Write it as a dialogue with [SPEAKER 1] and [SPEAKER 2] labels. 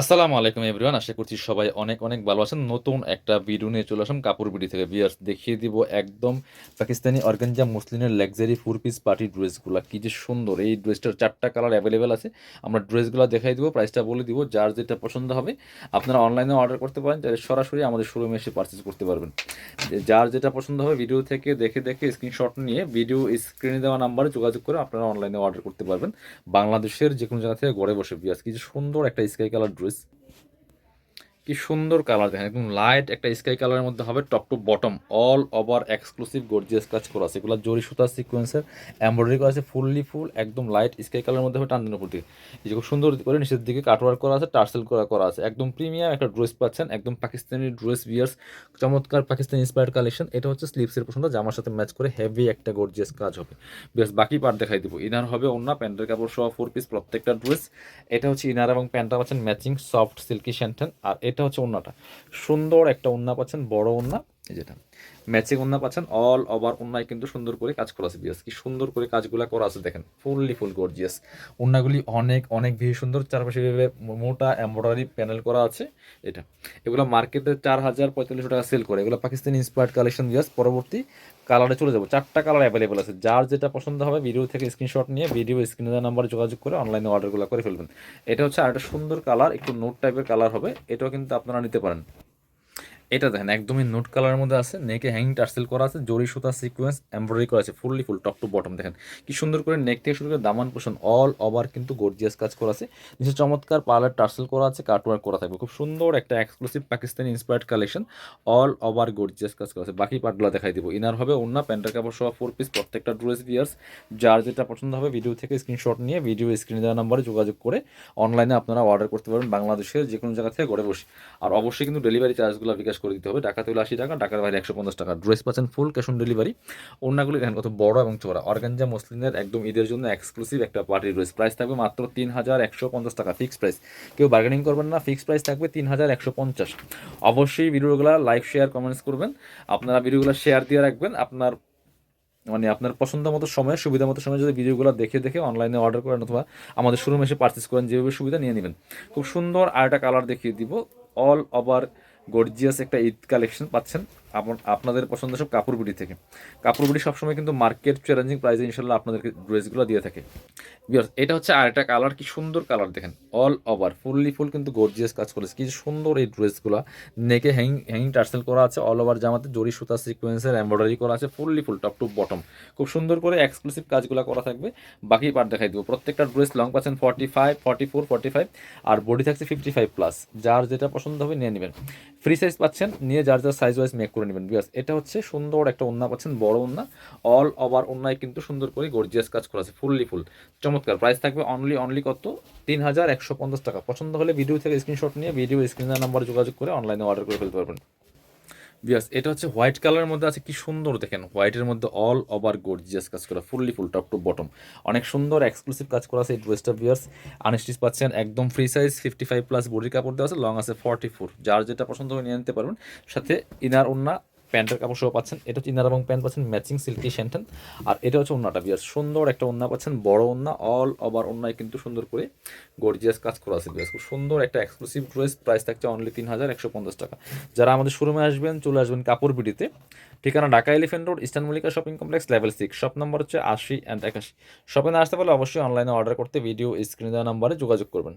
[SPEAKER 1] আসসালামু আলাইকুম এভরিওয়ান। আশা করছি সবাই অনেক, অনেক ভালো আছেন। নতুন একটা ভিডিও নিয়ে চলে আসলাম কাপড় বিডি থেকে। ভিউয়ার্স দেখিয়ে দিব একদম পাকিস্তানি অর্গানজা মসলিনের লাক্সারি 4 পিস পার্টি ড্রেসগুলা। কি যে সুন্দর! এই ড্রেসটার ৪ টা কালার অ্যাভেলেবেল আছে। আমরা ড্রেসগুলা দেখাই দিব, প্রাইসটা বলে দিব। যার যেটা পছন্দ হবে আপনারা অনলাইনেও অর্ডার করতে পারেন। চাইলে সরাসরি আমাদের শোরুমে এসে পারচেজ করতে পারবেন। যার যেটা পছন্দ হবে ভিডিও থেকে দেখে স্ক্রিনশট নিয়ে ভিডিও স্ক্রিনে দেওয়া নাম্বারে যোগাযোগ করে আপনারা অনলাইনে অর্ডার করতে পারবেন। বাংলাদেশের যেকোনো জায়গা থেকে ঘরে বসে। ভিউয়ার্স কি যে সুন্দর একটা স্কাই কালার ড্রেস! কি সুন্দর কালার দেখেন, একদম লাইট একটা স্কাই কালারের মধ্যে হবে top to bottom all over exclusive gorgeous কাজ করা আছে। এগুলো জরি সুতা সিকোয়েন্সের এমব্রয়ডারি করা আছে, ফুল একদম লাইট স্কাই কালারের মধ্যে হবে টানদের উপর দিকে। এই যে খুব সুন্দর করে নিচের দিকে কাটওয়ার্ক করা আছে, টার্সেল করা আছে। একদম প্রিমিয়াম একটা ড্রেস পাচ্ছেন, একদম পাকিস্তানি ড্রেস বিয়ার্স, চমৎকার পাকিস্তানি ইন্সপায়ার্ড কালেকশন। এটা হচ্ছে স্লিভসের পছন্দ, জামার সাথে ম্যাচ করে হেভি একটা গর্জিয়াস কাজ হবে। বেশ বাকি পার্ট দেখাই দিব। ইনার হবে ওন্না, প্যান্টের কাপড় সহ 4 পিস প্রত্যেকটা ড্রেস। এটা হচ্ছে ইনার এবং প্যান্টটা পাচ্ছেন ম্যাচিং সফট সিল্কি শ্যান্টেন। আর এটা হচ্ছে ওন্নাটা, সুন্দর একটা ওন্না পাচ্ছেন, বড় ওন্না। এই যেটা ম্যাচিং ওন্না পাচ্ছেন, অল ওভার ওন্নায় কিন্তু সুন্দর করে কাজ করা আছে। বিয়াস কি সুন্দর করে কাজগুলা করা আছে দেখেন, ফুল গর্জিয়াস। ওন্নাগুলি অনেক অনেক বেশি সুন্দর, চারপাশে এভাবে মোটা এমব্রয়ডারি প্যানেল করা আছে। এটা এগুলো মার্কেটে 4,000-4,500 টাকা সেল করে। এগুলো পাকিস্তানি ইন্সপায়ার্ড কালেকশন। বিয়াস পরবর্তী কালারে চলে যাবো। 4টা কালার অ্যাভেলেবল আছে। যার যেটা পছন্দ হবে ভিডিও থেকে স্ক্রিনশট নিয়ে ভিডিও স্ক্রিনে দেওয়া নাম্বারে যোগাযোগ করে অনলাইনে অর্ডারগুলো করে ফেলবেন। এটা হচ্ছে আরেকটা সুন্দর কালার, একটু নোট টাইপের কালার হবে। এটাও কিন্তু আপনারা নিতে পারেন। এটা দেখেন একদমই নোট কালারের মধ্যে আছে, নেকে হ্যাঙ্গিং টার্সেল করা আছে, জরি সুতা সিকোয়েন্স এমব্রয়ডারি করা আছে, ফুল টপ টু বটম। দেখেন কি সুন্দর করে নেক থেকে শুরু করে দামান পোষণ অল ওভার কিন্তু গর্জিয়াস কাজ করা আছে। নিচে চমৎকার পার্লার টার্সেল করা আছে, কাটওয়ার্ক করা থাকবে। খুব সুন্দর একটা exclusive Pakistani inspired collection, all over gorgeous কাজ করা আছে। বাকি পার্টগুলো দেখাই দিব। ইনার হবে ওন্না, প্যান্টের কাপড় সহ 4 পিস প্রত্যেকটা ড্রেস বিয়ার্স। যার যেটা পছন্দ হবে ভিডিও থেকে স্ক্রিনশট নিয়ে ভিডিও স্ক্রিনে দেওয়া নাম্বারে যোগাযোগ করে অনলাইনে আপনারা অর্ডার করতে পারবেন বাংলাদেশের যে কোনো জায়গা থেকে ঘরে বসে। আর অবশ্যই কিন্তু ডেলিভারি চার্জগুলো বিকাশ করে দিতে হবে। ঢাকাতে হলে 80 টাকা, ঢাকার বাইরে 150 টাকা। ড্রেস পাচ্ছেন ফুল ক্যাশ অন ডেলিভারি। ওড়নাগুলি দেখেন কত বড় এবং চওড়া, অর্গানজা মসলিনের একদম ঈদের জন্য এক্সক্লুসিভ একটা পার্টি ড্রেস। প্রাইস থাকবে মাত্র 3,150 টাকা, ফিক্স প্রাইস। কেউ বার্গেনিং করবেন না, ফিক্স প্রাইস থাকবে 3,150। অবশ্যই ভিডিওগুলো লাইক শেয়ার কমেন্টস করবেন। আপনারা ভিডিওগুলো শেয়ার দিয়ে রাখবেন। আপনার পছন্দ মতো সময়, সুবিধা মতো সময় যদি ভিডিওগুলো দেখে অনলাইনে অর্ডার করেন অথবা আমাদের শোরুমে এসে পারচেস করেন, যেভাবে সুবিধা নিয়ে নেবেন। খুব সুন্দর আরেকটা কালার দেখিয়ে দিব। অল ওভার গর্জিয়াস একটা ঈদ কালেকশন পাচ্ছেন আপনাদের পছন্দ সব কাপড় বিডি থেকে। কাপড় বিডি সবসময় কিন্তু মার্কেট চ্যালেঞ্জিং প্রাইসে ইনশাল্লাহ আপনাদেরকে ড্রেসগুলো দিয়ে থাকে। বিকজ এটা হচ্ছে আরেকটা কালার, কি সুন্দর কালার দেখেন, অল ওভার ফুল কিন্তু গর্জিয়াস কাজ করেছে। কি সুন্দর এই ড্রেসগুলো, নেকে হ্যাঙ্গিং টার্সেল করা আছে, অল ওভার জামাতে জরি সুতা সিকোয়েন্সের এমব্রয়ডারি করা আছে, ফুল টপ টু বটম। খুব সুন্দর করে এক্সক্লুসিভ কাজগুলো করা থাকবে। বাকি পার্ট দেখাই দেবো। প্রত্যেকটা ড্রেস লং পাচ্ছেন 45, 44, 45 আর বডি থাকছে 55+। যার যেটা পছন্দ হবে নিয়ে নেবেন। ফ্রি সাইজ পাচ্ছেন, নিয়ে যার সাইজ ওয়াইজ মেক করে নেবেন। বিকজ এটা হচ্ছে সুন্দর একটা ওন্না পাচ্ছেন, বড় ওন্না। অল ওভার ওন্নায় কিন্তু সুন্দর করে গর্জিয়াস কাজ করা আছে, ফুল চমৎকার। প্রাইস থাকবে অনলি কত, 3,150 টাকা। পছন্দ হলে ভিডিও থেকে স্ক্রিনশট নিয়ে ভিডিও স্ক্রিনের নাম্বারে যোগাযোগ করে অনলাইনে অর্ডার করে ফেলতে পারবেন। বিয়াস এটা হচ্ছে হোয়াইট কালারের মধ্যে আছে, কি সুন্দর দেখেন, হোয়াইটের মধ্যে অল ওভার গর্জিয়াস কাজ করা, ফুল টপ টু বটম। অনেক সুন্দর এক্সক্লুসিভ কাজ করা আছে এই ড্রেসটা বিয়ার্স। আনস্টিচ পাচ্ছেন, একদম ফ্রি সাইজ, 55+ বডির কাপড় দেওয়া আছে, লং আছে 44। যার যেটা পছন্দ হবে নিয়ে নিতে পারবেন। সাথে ইনার ওন্না প্যান্টের কাপড় সহ পাচ্ছেন। এটা হচ্ছে ইনার এবং প্যান্ট পাচ্ছেন ম্যাচিং সিল্কি শ্যান্টেন। আর এটা হচ্ছে ওন্নাটা বিয়ার্স, সুন্দর একটা ওন্না পাচ্ছেন, বড় ওন্না, অল ওভার ওন্নায় কিন্তু সুন্দর করে গর্জিয়াস কাজ করা আছে বিয়ার্স। খুব সুন্দর একটা এক্সক্লুসিভ ড্রেস, প্রাইস থাকছে অনলি 3,150 টাকা। যারা আমাদের শোরুমে আসবেন চলে আসবেন কাপড় বিডিতে। ঠিকানা Dhaka elephant road, eastern Mallika shopping complex, level 6, shop number হচ্ছে 80 অ্যান্ড 81। শপে না আসতে পারলে অবশ্যই অনলাইনে অর্ডার করতে ভিডিও স্ক্রিনে দেওয়া নাম্বারে যোগাযোগ করবেন।